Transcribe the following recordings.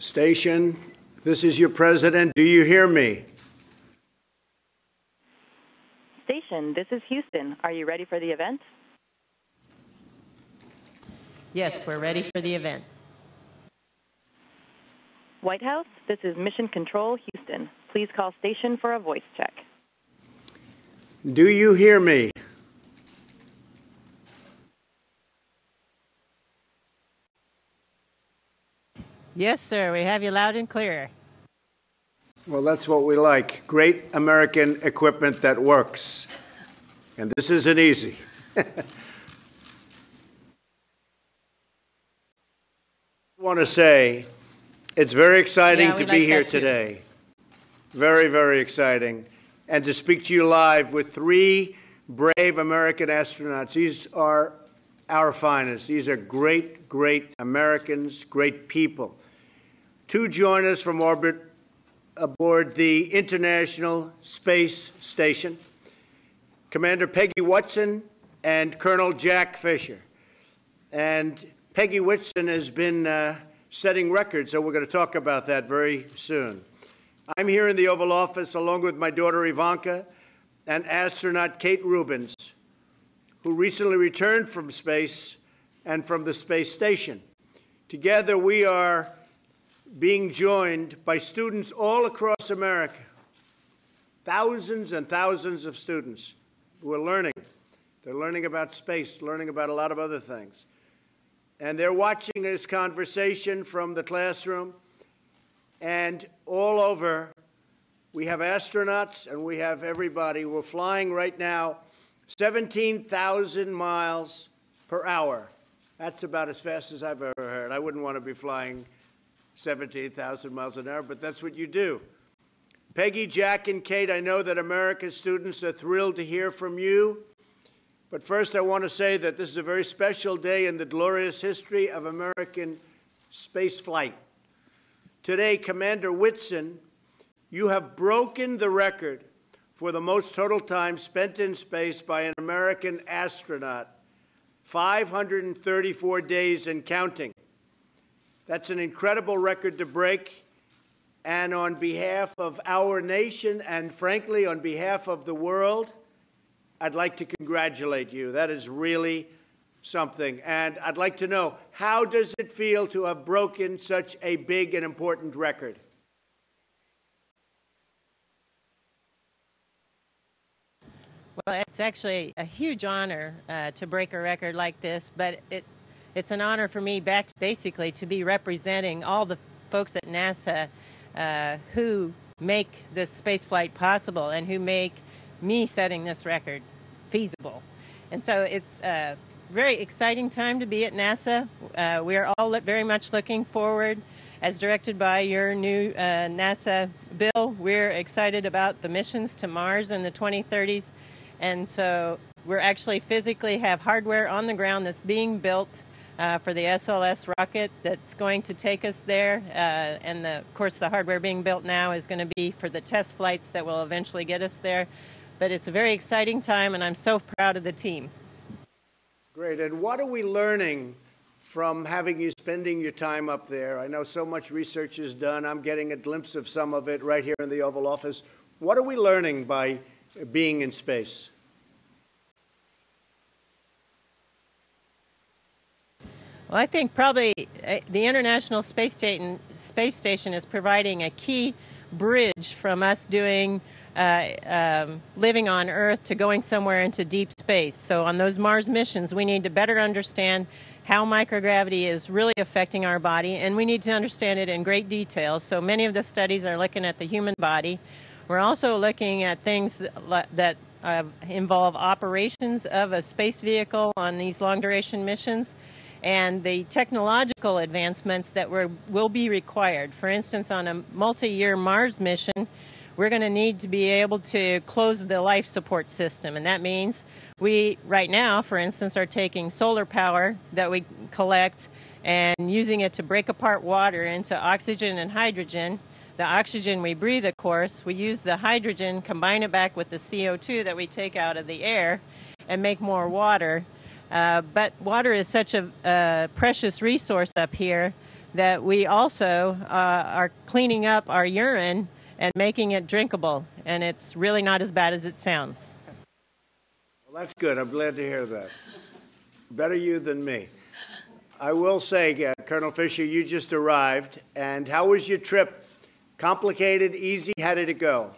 Station, this is your president. Do you hear me? Station, this is Houston. Are you ready for the event? Yes, we're ready for the event. White House, this is Mission Control, Houston. Please call station for a voice check. Do you hear me? Yes, sir. We have you loud and clear. Well, that's what we like. Great American equipment that works. And this isn't easy. I want to say it's very exciting to be here today. Very, very exciting. And to speak to you live with three brave American astronauts. These are our finest. These are great, great Americans, great people. To join us from orbit aboard the International Space Station, Commander Peggy Whitson and Colonel Jack Fisher. And Peggy Whitson has been setting records, so we're going to talk about that very soon. I'm here in the Oval Office along with my daughter Ivanka and astronaut Kate Rubins, who recently returned from space and from the space station. Together we are being joined by students all across America, thousands and thousands of students who are learning. They're learning about space, learning about a lot of other things. And they're watching this conversation from the classroom. And all over, we have astronauts and we have everybody. We're flying right now 17,000 miles per hour. That's about as fast as I've ever heard. I wouldn't want to be flying 17,000 miles an hour, but that's what you do. Peggy, Jack, and Kate, I know that American students are thrilled to hear from you. But first, I want to say that this is a very special day in the glorious history of American space flight. Today, Commander Whitson, you have broken the record for the most total time spent in space by an American astronaut, 534 days and counting. That's an incredible record to break. And on behalf of our nation and, frankly, on behalf of the world, I'd like to congratulate you. That is really something. And I'd like to know, how does it feel to have broken such a big and important record? Well, it's actually a huge honor to break a record like this, but it's an honor for me basically to be representing all the folks at NASA who make this spaceflight possible and who make me setting this record feasible. And so it's a very exciting time to be at NASA. We are all very much looking forward, as directed by your new NASA bill. We're excited about the missions to Mars in the 2030s. And so we're actually physically have hardware on the ground that's being built for the SLS rocket that's going to take us there. And of course, the hardware being built now is going to be for the test flights that will eventually get us there. But it's a very exciting time, and I'm so proud of the team. Great. And what are we learning from having you spending your time up there? I know so much research is done. I'm getting a glimpse of some of it right here in the Oval Office. What are we learning by being in space? Well, I think probably the International Space Station is providing a key bridge from us doing living on Earth to going somewhere into deep space. So on those Mars missions, we need to better understand how microgravity is really affecting our body, and we need to understand it in great detail. So many of the studies are looking at the human body. We're also looking at things that involve operations of a space vehicle on these long-duration missions, and the technological advancements that will be required. For instance, on a multi-year Mars mission, we're going to need to be able to close the life support system. And that means we, right now, for instance, are taking solar power that we collect and using it to break apart water into oxygen and hydrogen. The oxygen we breathe, of course, we use the hydrogen, combine it back with the CO2 that we take out of the air and make more water. But water is such a precious resource up here that we also are cleaning up our urine and making it drinkable, and it's really not as bad as it sounds. Well, that's good. I'm glad to hear that. Better you than me. I will say, Colonel Fisher, you just arrived, and how was your trip? Complicated, easy? How did it go?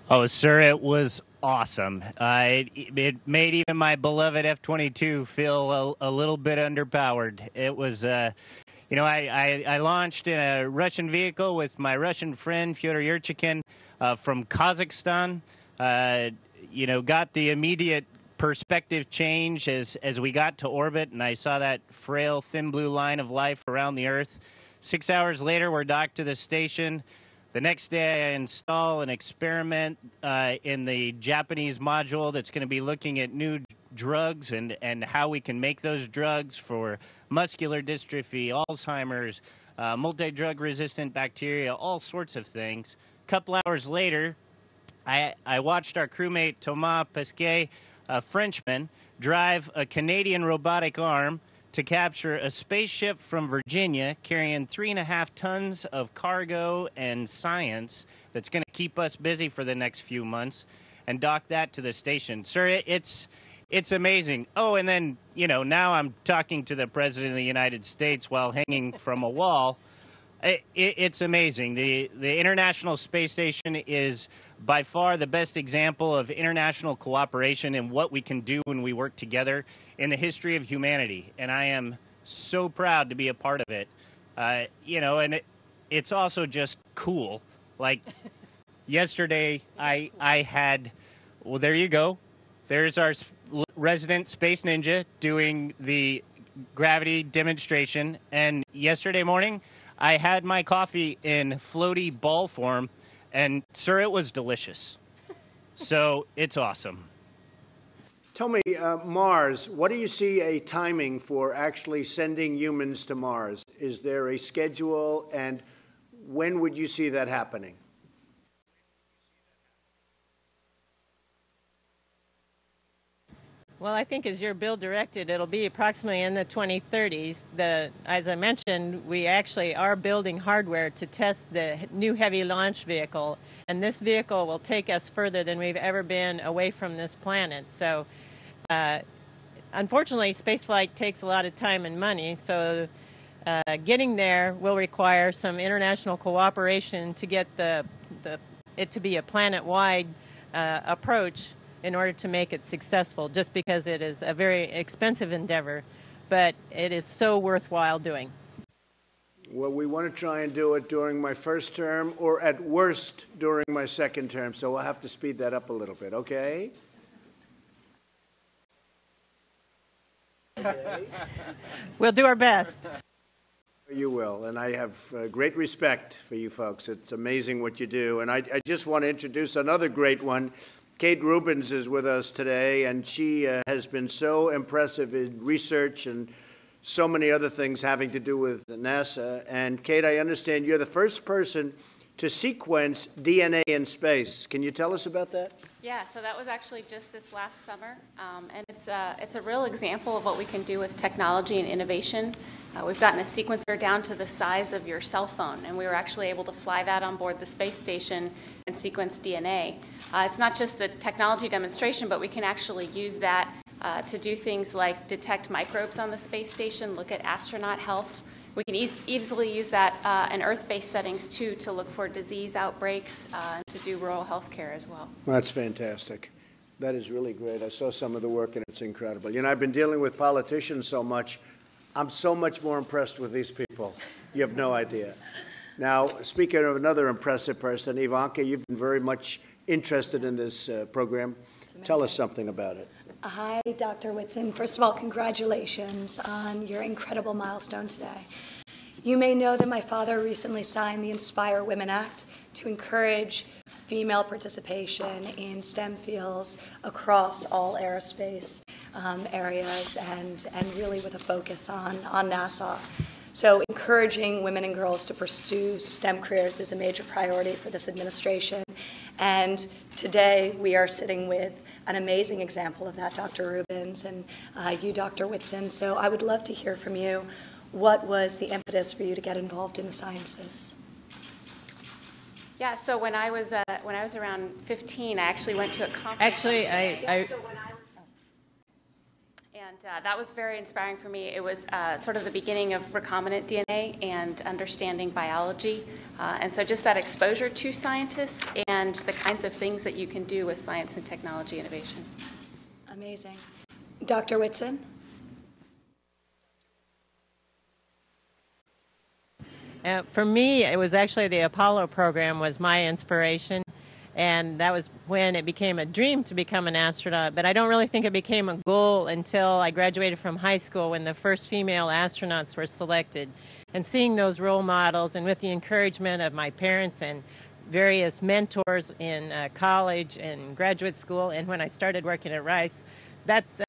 Oh, sir, it was awesome. It made even my beloved F-22 feel a little bit underpowered. It was, you know, I launched in a Russian vehicle with my Russian friend, Fyodor Yurchikin, from Kazakhstan. You know, got the immediate perspective change as we got to orbit, and I saw that frail, thin blue line of life around the Earth. 6 hours later, we're docked to the station. The next day, I install an experiment in the Japanese module that's going to be looking at new drugs and how we can make those drugs for muscular dystrophy, Alzheimer's, multi-drug resistant bacteria, all sorts of things. A couple hours later, I watched our crewmate Thomas Pesquet, a Frenchman, drive a Canadian robotic arm to capture a spaceship from Virginia carrying 3.5 tons of cargo and science that's going to keep us busy for the next few months, and dock that to the station. Sir, it's amazing. Oh, and then, you know, now I'm talking to the President of the United States while hanging from a wall. It's amazing. The International Space Station is by far the best example of international cooperation and what we can do when we work together in the history of humanity. And I am so proud to be a part of it. You know, and it's also just cool. Like yesterday, I had, well, there you go. There's our resident space ninja doing the gravity demonstration. And yesterday morning, I had my coffee in floaty ball form, and, sir, it was delicious. So it's awesome. Tell me, Mars, what do you see a timing for actually sending humans to Mars? Is there a schedule, and when would you see that happening? Well, I think as your bill directed, it'll be approximately in the 2030s. As I mentioned, we actually are building hardware to test the new heavy launch vehicle, and this vehicle will take us further than we've ever been away from this planet. So, unfortunately, spaceflight takes a lot of time and money, so getting there will require some international cooperation to get it to be a planet-wide approach in order to make it successful, just because it is a very expensive endeavor, but it is so worthwhile doing. Well, we want to try and do it during my first term, or at worst during my second term, so we'll have to speed that up a little bit, okay? We'll do our best. You will, and I have great respect for you folks. It's amazing what you do, and I just want to introduce another great one. Kate Rubins is with us today, and she has been so impressive in research and so many other things having to do with NASA. And Kate, I understand you're the first person to sequence DNA in space. Can you tell us about that? Yeah, so that was actually just this last summer, and it's a real example of what we can do with technology and innovation. We've gotten a sequencer down to the size of your cell phone, and we were actually able to fly that on board the space station and sequence DNA. It's not just the technology demonstration, but we can actually use that to do things like detect microbes on the space station, look at astronaut health. We can easily use that in Earth-based settings, too, to look for disease outbreaks and to do rural health care as well. That's fantastic. That is really great. I saw some of the work, and it's incredible. You know, I've been dealing with politicians so much. I'm so much more impressed with these people. You have no idea. Now, speaking of another impressive person, Ivanka, you've been very much interested in this program. Tell us something about it. Hi, Dr. Whitson. First of all, congratulations on your incredible milestone today. You may know that my father recently signed the Inspire Women Act to encourage female participation in STEM fields across all aerospace areas and really with a focus on NASA. So encouraging women and girls to pursue STEM careers is a major priority for this administration. And Today, we are sitting with an amazing example of that, Dr. Rubins, and you, Dr. Whitson. So I would love to hear from you. What was the impetus for you to get involved in the sciences? Yeah, so when I was around 15, I actually went to a conference. Actually, that was very inspiring for me. It was sort of the beginning of recombinant DNA and understanding biology. And so just that exposure to scientists and the kinds of things that you can do with science and technology innovation. Amazing. Dr. Whitson? For me, it was actually the Apollo program was my inspiration. And that was when it became a dream to become an astronaut. But I don't really think it became a goal until I graduated from high school when the first female astronauts were selected. And seeing those role models and with the encouragement of my parents and various mentors in college and graduate school and when I started working at Rice, that's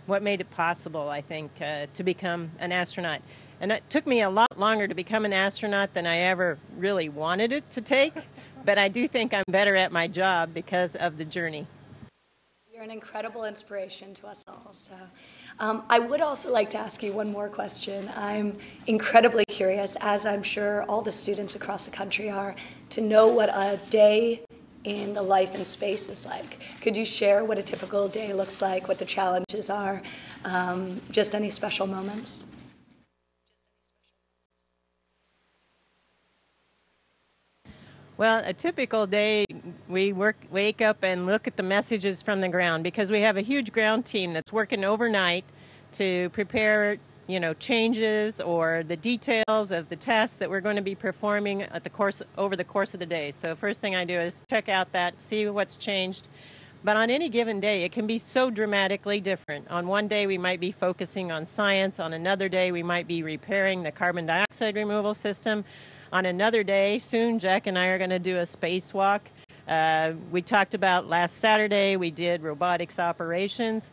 what made it possible, I think, to become an astronaut. And it took me a lot longer to become an astronaut than I ever really wanted it to take. But I do think I'm better at my job because of the journey. You're an incredible inspiration to us all. So, I would also like to ask you one more question. I'm incredibly curious, as I'm sure all the students across the country are, to know what a day in the life in space is like. Could you share what a typical day looks like, what the challenges are, just any special moments? Well, a typical day, we wake up and look at the messages from the ground because we have a huge ground team that's working overnight to prepare, changes or the details of the tests that we're going to be performing over the course of the day. So first thing I do is check out that, see what's changed. But on any given day, it can be so dramatically different. On one day, we might be focusing on science. On another day, we might be repairing the carbon dioxide removal system. On another day, soon, Jack and I are going to do a spacewalk. We talked about last Saturday, we did robotics operations.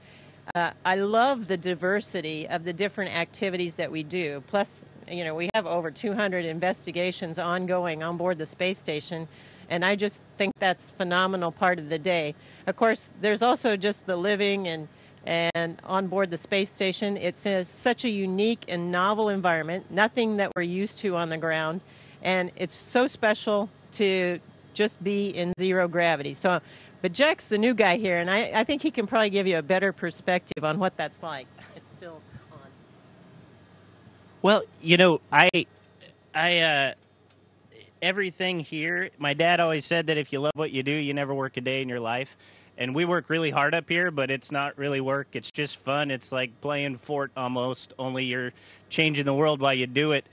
I love the diversity of the different activities that we do. Plus, we have over 200 investigations ongoing on board the space station, and I just think that's a phenomenal part of the day. Of course, there's also just the living and on board the space station. It's such a unique and novel environment, nothing that we're used to on the ground. And it's so special to just be in zero gravity. But Jack's the new guy here, and I think he can probably give you a better perspective on what that's like. It's still on. Well, everything here, my dad always said that if you love what you do, you never work a day in your life. And we work really hard up here, but it's not really work. It's just fun. It's like playing Fort almost, only you're changing the world while you do it.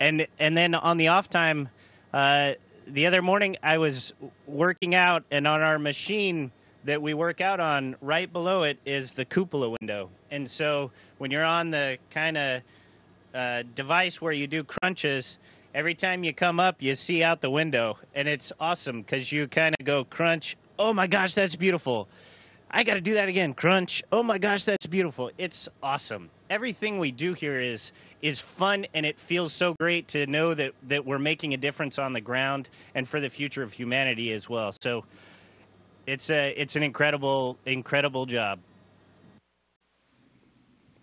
And then on the off time, the other morning I was working out, and on our machine that we work out on, right below it is the cupola window. And so when you're on the kind of device where you do crunches, every time you come up, you see out the window. And it's awesome because you kind of go crunch. Oh, my gosh, that's beautiful. I got to do that again. Crunch. Oh, my gosh, that's beautiful. It's awesome. Everything we do here is fun, and it feels so great to know that we're making a difference on the ground and for the future of humanity as well. So it's an incredible job.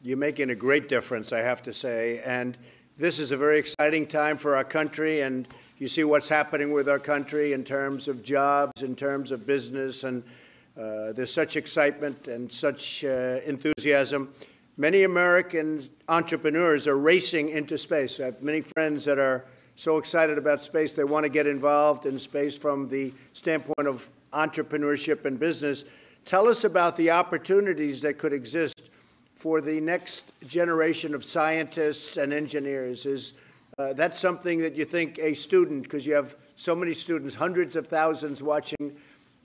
You're making a great difference, I have to say. And this is a very exciting time for our country, and you see what's happening with our country in terms of jobs, in terms of business, and there's such excitement and such enthusiasm. Many American entrepreneurs are racing into space. I have many friends that are so excited about space, they want to get involved in space from the standpoint of entrepreneurship and business. Tell us about the opportunities that could exist for the next generation of scientists and engineers. Is that something that you think a student, because you have so many students, hundreds of thousands watching,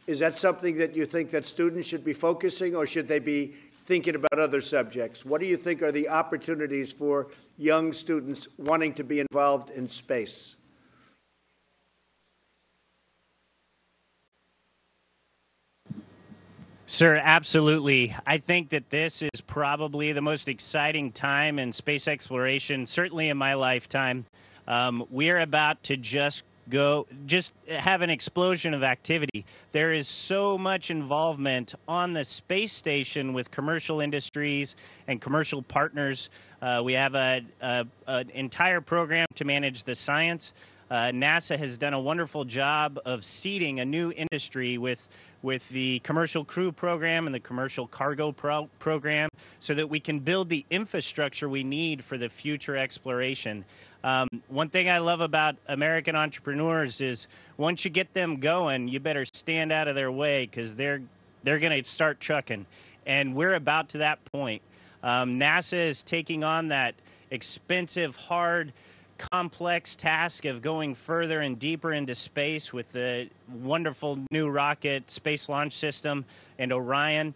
is that something that you think that students should be focusing, or should they be thinking about other subjects? What do you think are the opportunities for young students wanting to be involved in space? Sir, absolutely. I think that this is probably the most exciting time in space exploration, certainly in my lifetime. We are about to just just have an explosion of activity. There is so much involvement on the space station with commercial industries and commercial partners. We have an entire program to manage the science. NASA has done a wonderful job of seeding a new industry with the commercial crew program and the commercial cargo program so that we can build the infrastructure we need for the future exploration. One thing I love about American entrepreneurs is once you get them going, you better stand out of their way because they're going to start trucking. And we're about to that point. NASA is taking on that expensive, hard, complex task of going further and deeper into space with the wonderful new rocket Space Launch System and Orion.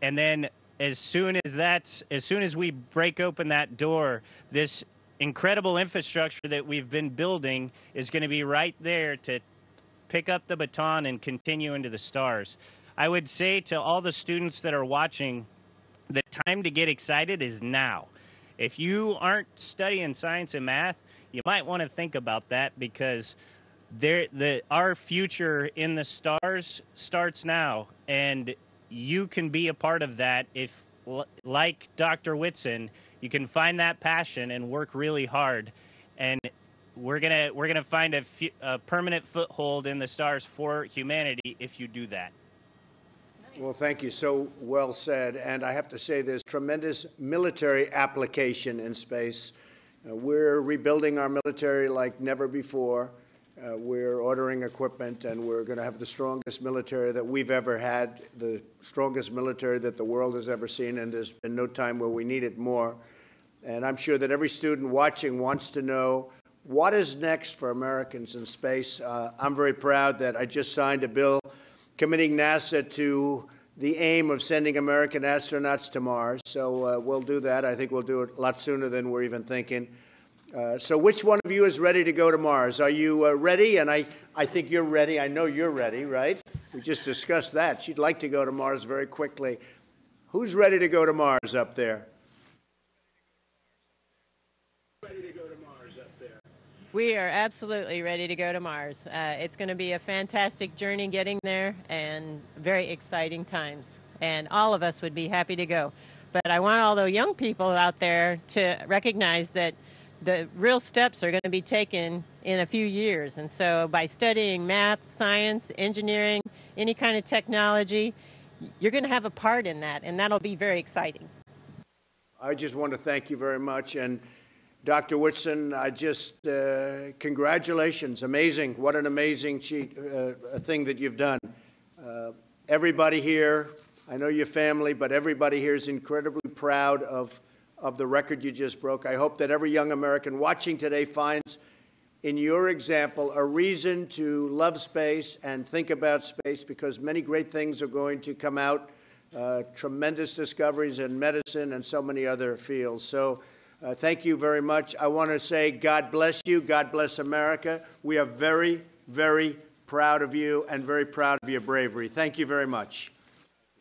And then as soon as we break open that door, this incredible infrastructure that we've been building is going to be right there to pick up the baton and continue into the stars. I would say to all the students that are watching, the time to get excited is now. If you aren't studying science and math, you might want to think about that because our future in the stars starts now, and you can be a part of that if, like Dr. Whitson, you can find that passion and work really hard, and we're gonna find a permanent foothold in the stars for humanity if you do that. Well, thank you. So well said. And I have to say there's tremendous military application in space. We're rebuilding our military like never before. We're ordering equipment, and we're going to have the strongest military that we've ever had, the strongest military that the world has ever seen, and there's been no time where we need it more. And I'm sure that every student watching wants to know what is next for Americans in space. I'm very proud that I just signed a bill committing NASA to the aim of sending American astronauts to Mars. So we'll do that. I think we'll do it a lot sooner than we're even thinking. So which one of you is ready to go to Mars? Are you ready? And I think you're ready. I know you're ready, right? We just discussed that. She'd like to go to Mars very quickly. Who's ready to go to Mars up there? We are absolutely ready to go to Mars. It's going to be a fantastic journey getting there and very exciting times. And all of us would be happy to go. But I want all the young people out there to recognize that the real steps are going to be taken in a few years. And so by studying math, science, engineering, any kind of technology, you're going to have a part in that. And that'll be very exciting. I just want to thank you very much. And Dr. Woodson, congratulations. Amazing. What an amazing thing that you've done. Everybody here, I know your family, but everybody here is incredibly proud of the record you just broke. I hope that every young American watching today finds in your example a reason to love space and think about space, because many great things are going to come out, tremendous discoveries in medicine and so many other fields. So thank you very much. I want to say God bless you. God bless America. We are very, very proud of you and very proud of your bravery. Thank you very much.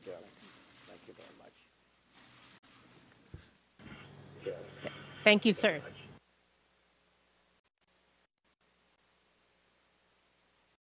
Thank you very much. Thank you, sir.